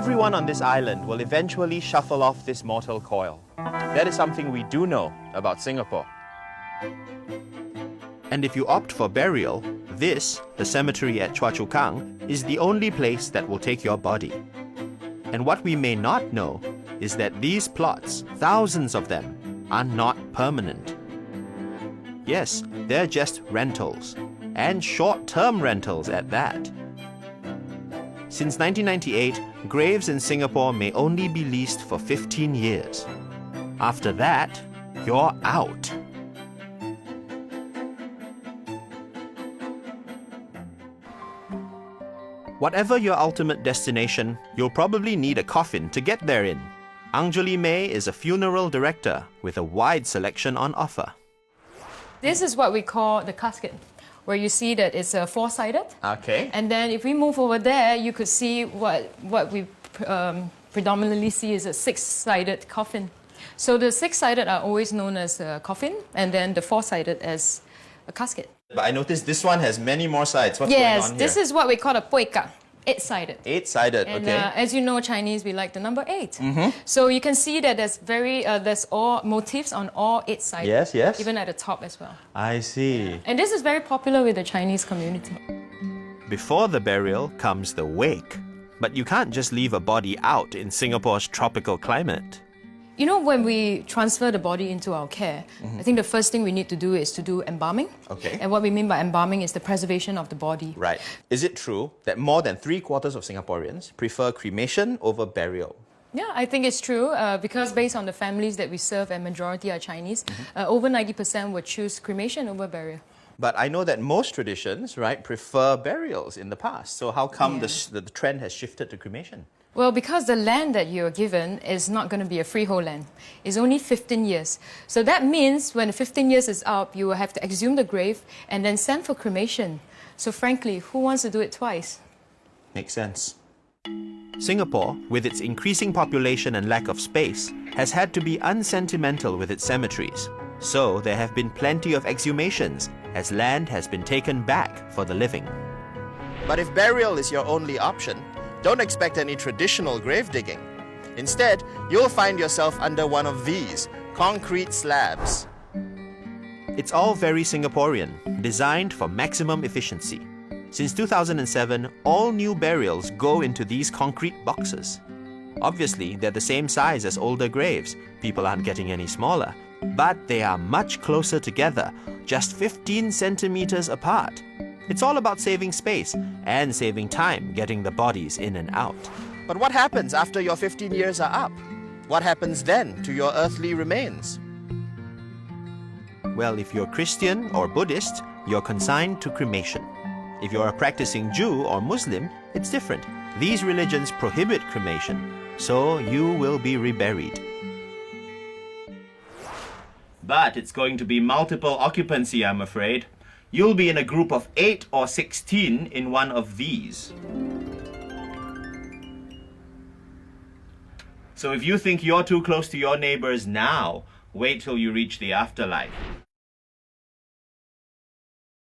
everyone on this island will eventually shuffle off this mortal coil. That is something we do know about Singapore. And if you opt for burial, this, the cemetery at Choa Chu Kang, is the only place that will take your body. And what we may not know is that these plots, thousands of them, are not permanent. Yes, they're just rentals, and short-term rentals at that. Since 1998, graves in Singapore may only be leased for 15 years. After that, you're out. Whatever your ultimate destination, you'll probably need a coffin to get there in. Anjali May is a funeral director with a wide selection on offer. This is what we call the casket, where you see that it's four-sided. Okay. And then if we move over there, you could see what we predominantly see is a six-sided coffin. So the six-sided are always known as a coffin, and then the four-sided as a casket. But I noticed this one has many more sides. What's going on here? Yes, this is what we call a poika, eight-sided. Eight-sided, and, okay. As you know, Chinese, we like the number 8. So you can see that there's all motifs on all 8-sided. Yes, yes. Even at the top as well. I see. And this is very popular with the Chinese community. Before the burial comes the wake. But you can't just leave a body out in Singapore's tropical climate. You know, when we transfer the body into our care, I think the first thing we need to do is to do embalming. Okay. And what we mean by embalming is the preservation of the body. Right. Is it true that more than 3/4 of Singaporeans prefer cremation over burial? Yeah, I think it's true because based on the families that we serve, and majority are Chinese, over 90% would choose cremation over burial. But I know that most traditions, right, prefer burials in the past. So how come the trend has shifted to cremation? Well, because the land that you're given is not going to be a freehold land. It's only 15 years. So that means when the 15 years is up, you will have to exhume the grave and then send for cremation. So frankly, who wants to do it twice? Makes sense. Singapore, with its increasing population and lack of space, has had to be unsentimental with its cemeteries. So there have been plenty of exhumations, as land has been taken back for the living. But if burial is your only option, don't expect any traditional grave digging. Instead, you'll find yourself under one of these concrete slabs. It's all very Singaporean, designed for maximum efficiency. Since 2007, all new burials go into these concrete boxes. Obviously, they're the same size as older graves. People aren't getting any smaller. But they are much closer together, just 15 centimeters apart. It's all about saving space and saving time getting the bodies in and out. But what happens after your 15 years are up? What happens then to your earthly remains? Well, if you're Christian or Buddhist, you're consigned to cremation. If you're a practicing Jew or Muslim, it's different. These religions prohibit cremation, so you will be reburied. But it's going to be multiple occupancy, I'm afraid. You'll be in a group of 8 or 16 in one of these. So if you think you're too close to your neighbors now, wait till you reach the afterlife.